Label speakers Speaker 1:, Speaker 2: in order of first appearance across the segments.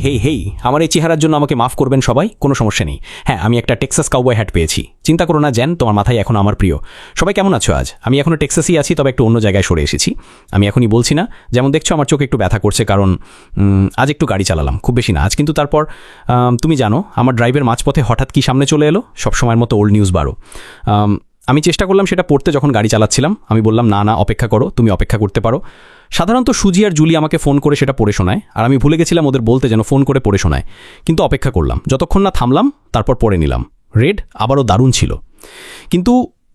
Speaker 1: হেই হেই, আমার এই চেহারার জন্য আমাকে মাফ করবেন সবাই, কোনো সমস্যা নেই। হ্যাঁ, আমি একটা টেক্সাস কাউবয় হ্যাট পেয়েছি। চিন্তা করো না জ্যান, তোমার মাথায় এখন আমার প্রিয়। সবাই কেমন আছো আজ? আমি এখনও টেক্সাসই আছি, তবে একটু অন্য জায়গায় সরে এসেছি। আমি এখনই বলছি না, যেমন দেখছো আমার চোখ একটু ব্যথা করছে, কারণ আজ একটু গাড়ি চালালাম, খুব বেশি না আজ। কিন্তু তারপর তুমি জানো আমার ড্রাইভের মাঝপথে হঠাৎ কি সামনে চলে এলো, সবসময়ের মতো ওল্ড নিউজ 12। আমি চেষ্টা করলাম সেটা পড়তে, যখন গাড়ি চালাচ্ছিলাম আমি বললাম না অপেক্ষা করো, তুমি অপেক্ষা করতে পারো। সাধারণত সুজি আর জুলি আমাকে ফোন করে সেটা পড়ে শোনায়, আর আমি ভুলে গেছিলাম ওদের বলতে যেন ফোন করে পড়ে শোনায়। কিন্তু অপেক্ষা করলাম, যতক্ষণ না থামলাম তারপর পড়ে নিলাম। রেড আবারও দারুণ ছিল। কিন্তু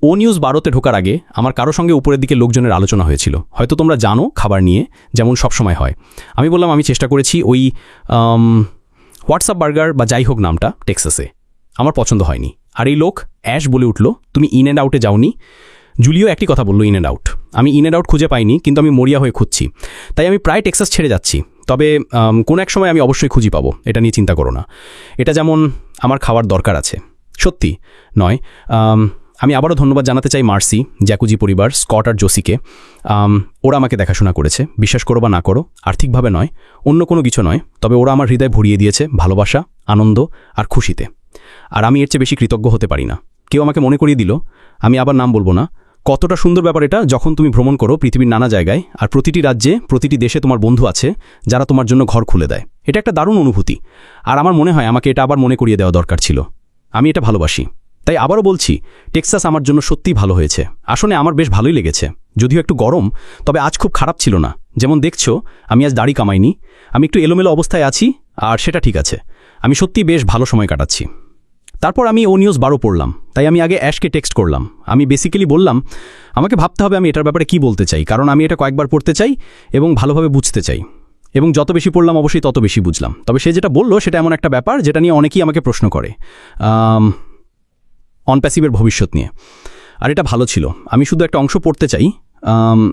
Speaker 1: ও নিউজ 12তে ঢোকার আগে আমার কারো সঙ্গে উপরের দিকে লোকজনের আলোচনা হয়েছিল, হয়তো তোমরা জানো, খাবার নিয়ে, যেমন সবসময় হয়। আমি বললাম আমি চেষ্টা করেছি ওই হোয়াটসঅ্যাপ বার্গার বা যাই হোক নামটা টেক্সাসে, আমার পছন্দ হয়নি। আর এই লোক অ্যাশ বলে উঠল, তুমি ইন অ্যান্ড আউটে যাওনি? জুলিও একই কথা বললো, ইন অ্যান্ড আউট। আমি ইন অ্যান্ড আউট খুঁজে পাইনি, কিন্তু আমি মরিয়া হয়ে খুঁজছি। তাই আমি প্রায় টেক্সাস ছেড়ে যাচ্ছি, তবে কোনো এক সময় আমি অবশ্যই খুঁজি পাবো, এটা নিয়ে চিন্তা করো না। এটা যেমন আমার খাওয়ার দরকার আছে, সত্যি নয়। আমি আবারও ধন্যবাদ জানাতে চাই মার্সি, জ্যাকুজি পরিবার, স্কট আর জোসিকে। ওরা আমাকে দেখাশোনা করেছে, বিশ্বাস করো বা না করো, আর্থিকভাবে নয়, অন্য কোনো কিছু নয়, তবে ওরা আমার হৃদয় ভরিয়ে দিয়েছে ভালোবাসা, আনন্দ আর খুশিতে। আর আমি এর চেয়ে বেশি কৃতজ্ঞ হতে পারি না। কেউ আমাকে মনে করিয়ে দিল, আমি আবার নাম বলবো না, কতটা সুন্দর ব্যাপার এটা যখন তুমি ভ্রমণ করো পৃথিবীর নানা জায়গায়, আর প্রতিটি রাজ্যে, প্রতিটি দেশে তোমার বন্ধু আছে যারা তোমার জন্য ঘর খুলে দেয়। এটা একটা দারুণ অনুভূতি, আর আমার মনে হয় আমাকে এটা আবার মনে করিয়ে দেওয়া দরকার ছিল। আমি এটা ভালোবাসি। তাই আবারও বলছি, টেক্সাস আমার জন্য সত্যিই ভালো হয়েছে। আসলে আমার বেশ ভালোই লেগেছে, যদিও একটু গরম, তবে আজ খুব খারাপ ছিল না। যেমন দেখছো আমি আজ দাড়ি কামাইনি, আমি একটু এলোমেলো অবস্থায় আছি, আর সেটা ঠিক আছে। আমি সত্যিই বেশ ভালো সময় কাটাচ্ছি। তারপর আমি ও নিউজ 12 পড়লাম, তাই আমি আগে অ্যাশকে টেক্সট করলাম। আমি বেসিক্যালি বললাম আমাকে ভাবতে হবে আমি এটার ব্যাপারে কি বলতে চাই, কারণ আমি এটা কয়েকবার পড়তে চাই এবং ভালোভাবে বুঝতে চাই। এবং যত বেশি পড়লাম অবশ্যই তত বেশি বুঝলাম। তবে সে যেটা বললো সেটা এমন একটা ব্যাপার যেটা নিয়ে অনেকেই আমাকে প্রশ্ন করে, অনপ্যাসিভের ভবিষ্যৎ নিয়ে। আর এটা ভালো ছিল। আমি শুধু একটা অংশ পড়তে চাই,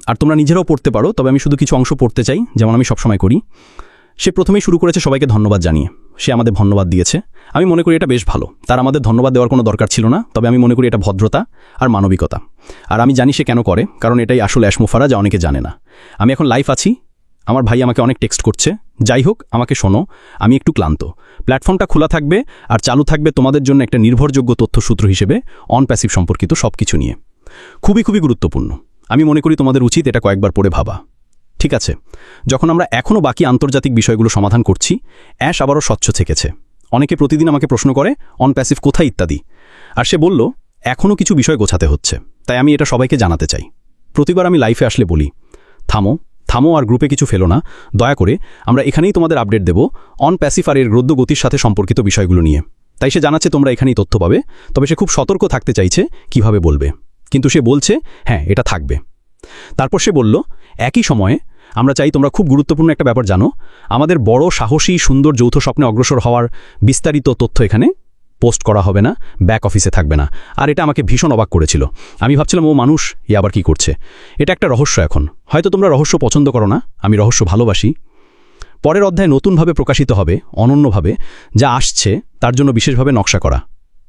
Speaker 1: আর তোমরা নিজেরাও পড়তে পারো, তবে আমি শুধু কিছু অংশ পড়তে চাই, যেমন আমি সবসময় করি। সে প্রথমেই শুরু করেছে সবাইকে ধন্যবাদ জানিয়ে। সে আমাদের ধন্যবাদ দিয়েছে, আমি মনে করি এটা বেশ ভালো। তার আমাদের ধন্যবাদ দেওয়ার কোনো দরকার ছিল না, তবে আমি মনে করি এটা ভদ্রতা আর মানবিকতা। আর আমি জানি সে কেন করে, কারণ এটাই আসলে অ্যাশমোফারা, যা অনেকে জানে না। আমি এখন লাইভ আছি, আমার ভাই আমাকে অনেক টেক্সট করছে। যাই হোক, আমাকে শোনো, আমি একটু ক্লান্ত। প্ল্যাটফর্মটা খোলা থাকবে আর চালু থাকবে তোমাদের জন্য একটা নির্ভরযোগ্য তথ্যসূত্র হিসেবে অনপ্যাসিভ সম্পর্কিত সব কিছু নিয়ে। খুবই খুবই গুরুত্বপূর্ণ। আমি মনে করি তোমাদের উচিত এটা কয়েকবার পড়ে ভাবা। ঠিক আছে, যখন আমরা এখনও বাকি আন্তর্জাতিক বিষয়গুলো সমাধান করছি, অ্যাশ আবারও স্বচ্ছ থেকেছে। অনেকে প্রতিদিন আমাকে প্রশ্ন করে অনপ্যাসিভ কোথায় ইত্যাদি, আর সে বলল এখনও কিছু বিষয় গোছাতে হচ্ছে। তাই আমি এটা সবাইকে জানাতে চাই। প্রতিবার আমি লাইফে আসলে বলি, থামো থামো আর গ্রুপে কিছু ফেলো না, দয়া করে। আমরা এখানেই তোমাদের আপডেট দেব অনপ্যাসিভ আর এর গদ্য গতির সাথে সম্পর্কিত বিষয়গুলো নিয়ে। তাই সে জানাচ্ছে তোমরা এখানেই তথ্য পাবে, তবে সে খুব সতর্ক থাকতে চাইছে কিভাবে বলবে। কিন্তু সে বলছে হ্যাঁ, এটা থাকবে। তারপর সে বলল একই সময়ে আমরা চাই তোমরা খুব গুরুত্বপূর্ণ একটা ব্যাপার জানো, আমাদের বড় সাহসী সুন্দর যৌথ স্বপ্নে অগ্রসর হওয়ার বিস্তারিত তথ্য এখানে পোস্ট করা হবে না, ব্যাক অফিসে থাকবে না। আর এটা আমাকে ভীষণ অবাক করেছিল। আমি ভাবছিলাম ও মানুষ আবার কি করছে। এটা একটা রহস্য। এখন হয়তো তোমরা রহস্য পছন্দ করো না, আমি রহস্য ভালোবাসি। পরের অধ্যায় নতুনভাবে প্রকাশিত হবে, অনন্যভাবে, যা আসছে তার জন্য বিশেষভাবে নকশা করা।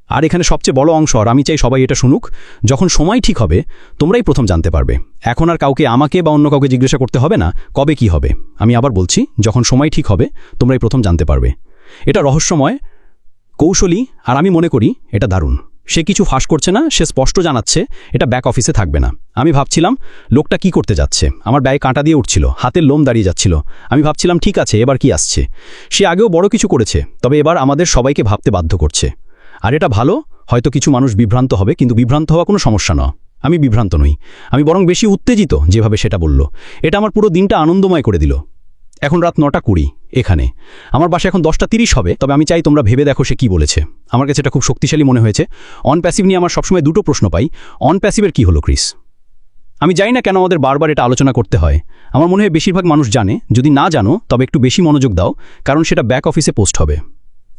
Speaker 1: আর এখানে সবচেয়ে বড় অংশ, আর আমি চাই সবাই এটা শুনুক, যখন সময় ঠিক হবে তোমরাই প্রথম জানতে পারবে। এখন আর কাউকে আমাকে বা অন্য কাউকে জিজ্ঞাসা করতে হবে না কবে কি হবে। আমি আবার বলছি, যখন সময় ঠিক হবে তোমরাই প্রথম জানতে পারবে। এটা রহস্যময়, কৌশলী, আর আমি মনে করি এটা দারুণ। সে কিছু ফাঁস করছে না, সে স্পষ্ট জানাচ্ছে এটা ব্যাক অফিসে থাকবে না। আমি ভাবছিলাম লোকটা কি করতে যাচ্ছে, আমার ব্যয় কাঁটা দিয়ে উঠছিল, হাতের লোম দাঁড়িয়ে যাচ্ছিল। আমি ভাবছিলাম ঠিক আছে, এবার কি আসছে। সে আগেও বড় কিছু করেছে, তবে এবার আমাদের সবাইকে ভাবতে বাধ্য করছে। আর এটা ভালো। হয়তো কিছু মানুষ বিভ্রান্ত হবে, কিন্তু বিভ্রান্ত হওয়া কোনো সমস্যা নয়। আমি বিভ্রান্ত নই, আমি বরং বেশি উত্তেজিত যেভাবে সেটা বলল। এটা আমার পুরো দিনটা আনন্দময় করে দিল। এখন রাত 9:20 এখানে, আমার বাসা এখন 10:30 হবে, তবে আমি চাই তোমরা ভেবে দেখো সে কি বলেছে। আমার কাছে এটা খুব শক্তিশালী মনে হয়েছে। অনপ্যাসিভ নিয়ে আমার সবসময় দুটো প্রশ্ন পাই। অনপ্যাসিভের কি হলো ক্রিস? আমি জানি না কেন আমাদের বারবার এটা আলোচনা করতে হয়। আমার মনে হয় বেশিরভাগ মানুষ জানে। যদি না জানো তবে একটু বেশি মনোযোগ দাও, কারণ সেটা ব্যাক অফিসে পোস্ট হবে।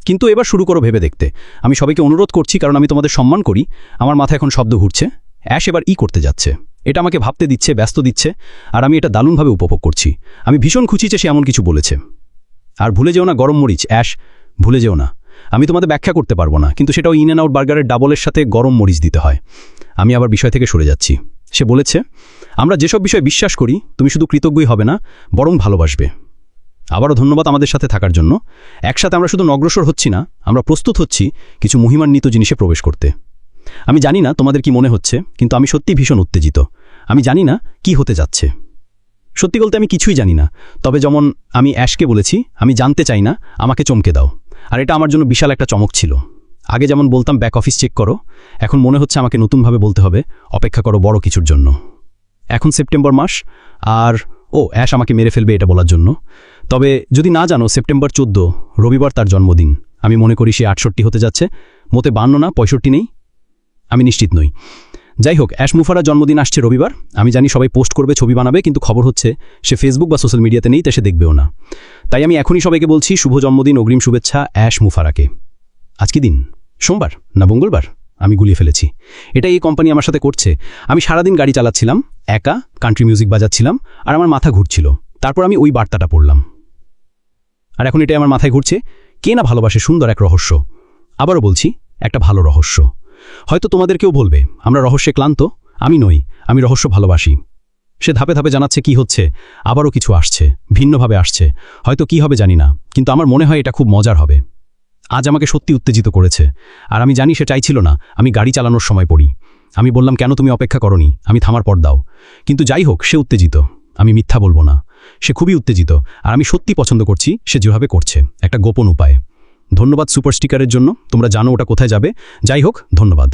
Speaker 1: কিন্তু এবার শুরু করো ভেবে দেখতে। আমি সবাইকে অনুরোধ করছি, কারণ আমি তোমাদের সম্মান করি। আমার মাথায় এখন শব্দ ঘুরছে, অ্যাশ এবার করতে যাচ্ছে। এটা আমাকে ভাবতে দিচ্ছে, ব্যস্ত দিচ্ছে, আর আমি এটা দারুণভাবে উপভোগ করছি। আমি ভীষণ খুশি যে সে এমন কিছু বলেছে। আর ভুলে যেও না গরম মরিচ, অ্যাশ, ভুলে যেও না। আমি তোমাদের ব্যাখ্যা করতে পারবো না, কিন্তু সেটাও ইন অ্যান্ড আউট বার্গারের ডাবলের সাথে গরম মরিচ দিতে হয়। আমি আবার বিষয় থেকে সরে যাচ্ছি। সে বলেছে আমরা যেসব বিষয়ে বিশ্বাস করি তুমি শুধু কৃতজ্ঞই হবে না, বরং ভালোবাসবে। আবারও ধন্যবাদ আমাদের সাথে থাকার জন্য। একসাথে আমরা শুধু অগ্রসর হচ্ছি না, আমরা প্রস্তুত হচ্ছি কিছু মহিমান্বিত জিনিসে প্রবেশ করতে। আমি জানি না তোমাদের কি মনে হচ্ছে, কিন্তু আমি সত্যি ভীষণ উত্তেজিত। আমি জানি না কি হতে যাচ্ছে। সত্যি বলতে আমি কিছুই জানি না। তবে যেমন আমি অ্যাশকে বলেছি, আমি জানতে চাই না, আমাকে চমকে দাও। আর এটা আমার জন্য বিশাল একটা চমক ছিল। আগে যেমন বলতাম ব্যাক অফিস চেক করো, এখন মনে হচ্ছে আমাকে নতুনভাবে বলতে হবে অপেক্ষা করো বড় কিছুর জন্য। এখন সেপ্টেম্বর মাস, আর অ্যাশ আমাকে মেরে ফেলবে এটা বলার জন্য। তবে যদি না জানো, সেপ্টেম্বর 14 রবিবার তার জন্মদিন। আমি মনে করি সে 68 হতে যাচ্ছে, মতে 52 না 65 নেই, আমি নিশ্চিত নই। যাই হোক, অ্যাশ মুফারার জন্মদিন আসছে রবিবার। আমি জানি সবাই পোস্ট করবে, ছবি বানাবে, কিন্তু খবর হচ্ছে সে ফেসবুক বা সোশ্যাল মিডিয়াতে নেই, তাই সে দেখবেও না। তাই আমি এখনই সবাইকে বলছি শুভ জন্মদিন, অগ্রিম শুভেচ্ছা অ্যাশ মুফারাকে। আজকে দিন সোমবার না মঙ্গলবার, আমি গুলিয়ে ফেলেছি। এটাই এই কোম্পানি আমার সাথে করছে। আমি সারাদিন গাড়ি চালাচ্ছিলাম, একা কান্ট্রি মিউজিক বাজাচ্ছিলাম, আর আমার মাথা ঘুরছিল। তারপর আমি ওই বার্তাটা পড়লাম, আর এখন এটাই আমার মাথায় ঘুরছে। কে না ভালোবাসে সুন্দর এক রহস্য। আবারও বলছি, একটা ভালো রহস্য। হয়তো তোমাদের কেউ বলবে আমরা রহস্যে ক্লান্ত। আমি নই, আমি রহস্য ভালোবাসি। সে ধাপে ধাপে জানাচ্ছে কি হচ্ছে, আবারও কিছু আসছে, ভিন্নভাবে আসছে। হয়তো কি হবে জানি না, কিন্তু আমার মনে হয় এটা খুব মজার হবে। আজ আমাকে সত্যি উত্তেজিত করেছে, আর আমি জানি সে চাইছিল না আমি গাড়ি চালানোর সময় পড়ি। আমি বললাম, কেন তুমি অপেক্ষা করনি, আমি থামার পর দাও। কিন্তু যাই হোক, সে উত্তেজিত, আমি মিথ্যা বলবো না। সে খুবই উত্তেজিত, আর আমি সত্যি পছন্দ করছি সে যেভাবে করছে, একটা গোপন উপায়। ধন্যবাদ সুপার স্টিকারের জন্য, তোমরা জানো ওটা কোথায় যাবে। যাই হোক, ধন্যবাদ।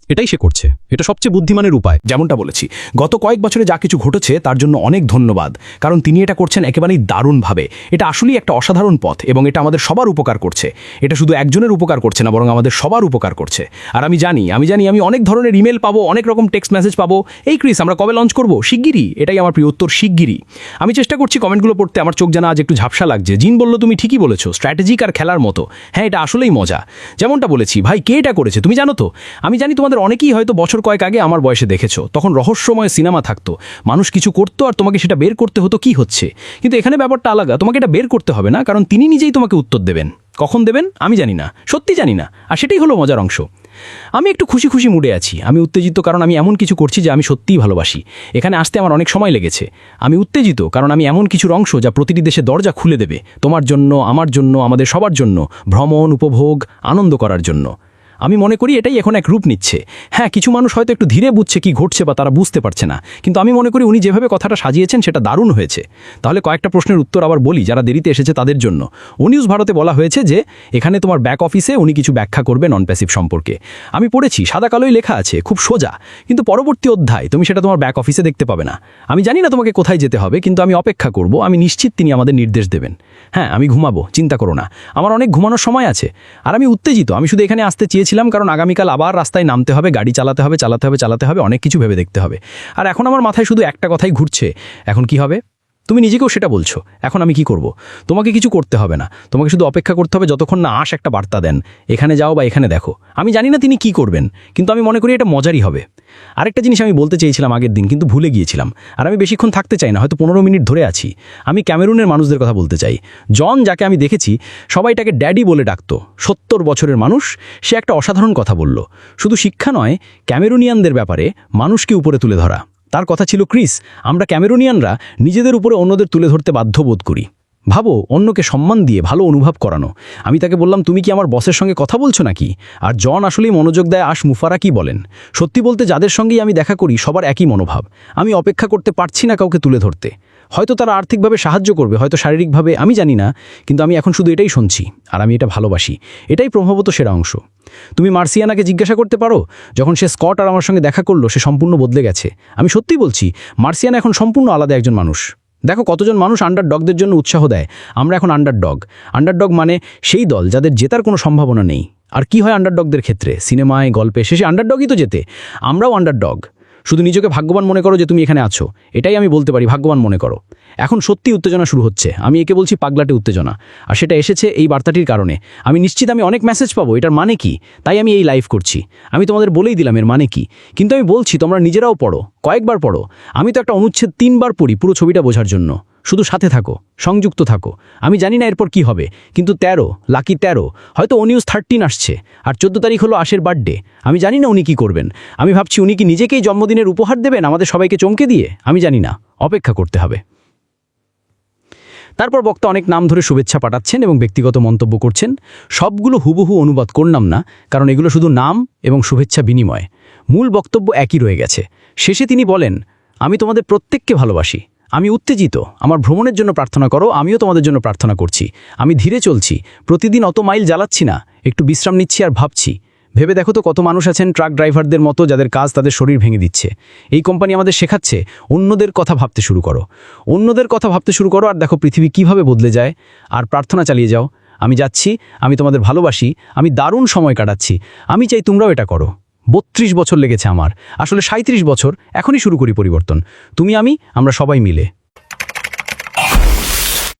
Speaker 1: এটাই সে করছে, এটা সবচেয়ে বুদ্ধিমানের উপায়।
Speaker 2: যেমনটা বলেছি, গত কয়েক বছরে যা কিছু ঘটেছে তার জন্য অনেক ধন্যবাদ, কারণ তিনি এটা করছেন একেবারেই দারুণভাবে। এটা আসলেই একটা অসাধারণ পথ, এবং এটা আমাদের সবার উপকার করছে। এটা শুধু একজনের উপকার করছে না, বরং আমাদের সবার উপকার করছে। আর আমি জানি আমি অনেক ধরনের ইমেল পাবো, অনেক রকম টেক্সট মেসেজ পাবো। এই ক্রিস, আমরা কবে লঞ্চ করবো? শিগগিরই। এটাই আমার প্রিয় উত্তর, শিগগিরই। আমি চেষ্টা করছি কমেন্টগুলো পড়তে, আমার চোখ জানা আজ একটু ঝাপসা লাগছে। জিন বলল, তুমি ঠিকই বলেছো, স্ট্র্যাটেজিক আর খেলার মতো। হ্যাঁ, এটা আসলেই মজা। যেমনটা বলেছি, ভাই কে এটা করেছে তুমি জানো তো? আমি জানি তোমাদের অনেকেই হয়তো বছর কয়েক আগে আমার বয়সে দেখেছো, তখন রহস্যময় সিনেমা থাকতো, মানুষ কিছু করতো আর তোমাকে সেটা বের করতে হতো কি হচ্ছে। কিন্তু এখানে ব্যাপারটা আলাদা, তোমাকে এটা বের করতে হবে না, কারণ তিনি নিজেই তোমাকে উত্তর দেবেন। কখন দেবেন আমি জানি না, সত্যি জানি না, আর সেটাই হলো মজার অংশ। আমি একটু খুশি খুশি মুডে আছি। আমি উত্তেজিত কারণ আমি এমন কিছু করছি যা আমি সত্যিই ভালোবাসি। এখানে আসতে আমার অনেক সময় লেগেছে। আমি উত্তেজিত কারণ আমি এমন কিছুর অংশ যা প্রতিটি দেশে দরজা খুলে দেবে, তোমার জন্য, আমার জন্য, আমাদের সবার জন্য, ভ্রমণ, উপভোগ, আনন্দ করার জন্য। আমি মনে করি এটাই এখন এক রূপ নিচ্ছে। হ্যাঁ, কিছু মানুষ হয়তো একটু ধীরে বুঝছে কি ঘটছে বা তারা বুঝতে পারছে না, কিন্তু আমি মনে করি উনি যেভাবে কথাটা সাজিয়েছেন সেটা দারুণ হয়েছে। তাহলে কয়েকটা প্রশ্নের উত্তর আবার বলি যারা দেরিতে এসেছে তাদের জন্য। ও নিউজ ভারতে বলা হয়েছে যে এখানে তোমার ব্যাক অফিসে উনি কিছু ব্যাখ্যা করবে নন প্যাসিভ সম্পর্কে। আমি পড়েছি, সাদা কালোই লেখা আছে, খুব সোজা, কিন্তু পরবর্তী অধ্যায় তুমি সেটা তোমার ব্যাক অফিসে দেখতে পাবে না। আমি জানি না তোমাকে কোথায় যেতে হবে, কিন্তু আমি অপেক্ষা করব। আমি নিশ্চিত তিনি আমাদের নির্দেশ দেবেন। হ্যাঁ, আমি ঘুমাবো, চিন্তা করো না, আমার অনেক ঘুমানোর সময় আছে। আর আমি উত্তেজিত, আমি শুধু এখানে আসতে চেয়েছিলাম কারণ আগামীকাল আবার রাস্তায় নামতে হবে, গাড়ি চালাতে হবে, অনেক কিছু ভেবে দেখতে হবে। আর এখন আমার মাথায় শুধু একটা কথাই ঘুরছে, এখন কি হবে? তুমি নিজেকেও সেটা বলছো। এখন আমি কি করব? তোমাকে কিছু করতে হবে না, তোমাকে শুধু অপেক্ষা করতে হবে যতক্ষণ না আশ একটা বার্তা দেন, এখানে যাও বা এখানে দেখো। আমি জানি না তিনি কি করবেন, কিন্তু আমি মনে করি এটা মজারই হবে। আরেকটা জিনিস আমি বলতে চেয়েছিলাম আগের দিন, কিন্তু ভুলে গিয়েছিলাম। আর আমি বেশিক্ষণ থাকতে চাই না, হয়তো 15 মিনিট ধরে আছি। আমি ক্যামেরুনের মানুষদের কথা বলতে চাই। জন, যাকে আমি দেখেছি সবাই তাকে ড্যাডি বলে ডাকতো, 70 বছরের মানুষ। সে একটা অসাধারণ কথা বলল, শুধু শিক্ষা নয়, ক্যামেরুনিয়ানদের ব্যাপারে মানুষকে উপরে তুলে ধরা। তার কথা ছিল, ক্রিস, আমরা ক্যামেরুনিয়ানরা নিজেদের উপরে অন্যদের তুলে ধরতে বাধ্য বোধ করি। ভাবো, অন্যকে সম্মান দিয়ে ভালো অনুভব করানো। আমি তাকে বললাম, তুমি কি আমার বসের সঙ্গে কথা বলছো নাকি? আর জন আসলেই মনোযোগ দেয়। আশ মুফারা কি বলেন? সত্যি বলতে যাদের সঙ্গেই আমি দেখা করি সবার একই মনোভাব। আমি অপেক্ষা করতে পারছি না কাউকে তুলে ধরতে। হয়তো তারা আর্থিকভাবে সাহায্য করবে, হয়তো শারীরিকভাবে, আমি জানি না, কিন্তু আমি এখন শুধু এটাই শুনছি, আর আমি এটা ভালোবাসি। এটাই প্রভাবত সেরা অংশ। তুমি মার্সিয়ানাকে জিজ্ঞাসা করতে পারো, যখন সে স্কট আর আমার সঙ্গে দেখা করলো সে সম্পূর্ণ বদলে গেছে। আমি সত্যিই বলছি, মার্সিয়ানা এখন সম্পূর্ণ আলাদা একজন মানুষ। দেখো কতজন মানুষ আন্ডারডগদের জন্য উৎসাহ দেয়। আমরা এখন আন্ডারডগ মানে সেই দল যাদের জেতার কোনো সম্ভাবনা নেই। আর কি হয় আন্ডারডগদের ক্ষেত্রে? সিনেমায়, গল্পে শেষে আন্ডারডগই তো জেতে। আমরাও আন্ডারডগ। শুধু নিজেকে ভাগ্যবান মনে করো যে তুমি এখানে আছো, এটাই আমি বলতে পারি, ভাগ্যবান মনে করো। এখন সত্যি উত্তেজনা শুরু হচ্ছে। আমি একে বলছি পাগলাটে উত্তেজনা, আর সেটা এসেছে এই বার্তাটির কারণে। আমি নিশ্চিত আমি অনেক মেসেজ পাবো, এটার মানে কি, তাই আমি এই লাইভ করছি। আমি তোমাদের বলেই দিলাম এর মানে কি, কিন্তু আমি বলছি তোমরা নিজেরাও পড়ো, কয়েকবার পড়ো। আমি তো একটা অনুচ্ছেদ 3 বার পড়ি পুরো ছবিটা বোঝার জন্য। শুধু সাথে থাকো, সংযুক্ত থাকো। আমি জানি না এরপর কি হবে, কিন্তু 13, লাকি 13, হয়তো ও নিউজ 13 আসছে, আর 14 তারিখ হলো আশের বার্থডে। আমি জানি না উনি কি করবেন। আমি ভাবছি উনি কি নিজেকেই জন্মদিনের উপহার দেবেন আমাদের সবাইকে চমকে দিয়ে। আমি জানি না, অপেক্ষা করতে হবে।
Speaker 1: তারপর বক্তা অনেক নাম ধরে শুভেচ্ছা পাঠাচ্ছেন এবং ব্যক্তিগত মন্তব্য করছেন। সবগুলো হুবহু অনুবাদ করলাম না, কারণ এগুলো শুধু নাম এবং শুভেচ্ছা বিনিময়। মূল বক্তব্য একই রয়ে গেছে। শেষে তিনি বলেন, আমি তোমাদের প্রত্যেককে ভালোবাসি। আমি উত্তেজিত, আমার ভ্রমণের জন্য প্রার্থনা করো, আমিও তোমাদের জন্য প্রার্থনা করছি। আমি ধীরে চলছি, প্রতিদিন অত মাইল জ্বালাচ্ছি না, একটু বিশ্রাম নিচ্ছি আর ভাবছি। ভেবে দেখো তো কত মানুষ আছেন ট্রাক ড্রাইভারদের মতো, যাদের কাজ তাদের শরীর ভেঙে দিচ্ছে। এই কোম্পানি আমাদের শেখাচ্ছে অন্যদের কথা ভাবতে শুরু করো, অন্যদের কথা ভাবতে শুরু করো, আর দেখো পৃথিবী কিভাবে বদলে যায়। আর প্রার্থনা চালিয়ে যাও, আমি যাচ্ছি, আমি তোমাদের ভালোবাসি, আমি দারুণ সময় কাটাচ্ছি, আমি চাই তোমরাও এটা করো। 32 বছর লেগেছে আমার, আসলে 37 বছর, এখনই শুরু করি পরিবর্তন। তুমি, আমি, আমরা সবাই মিলে।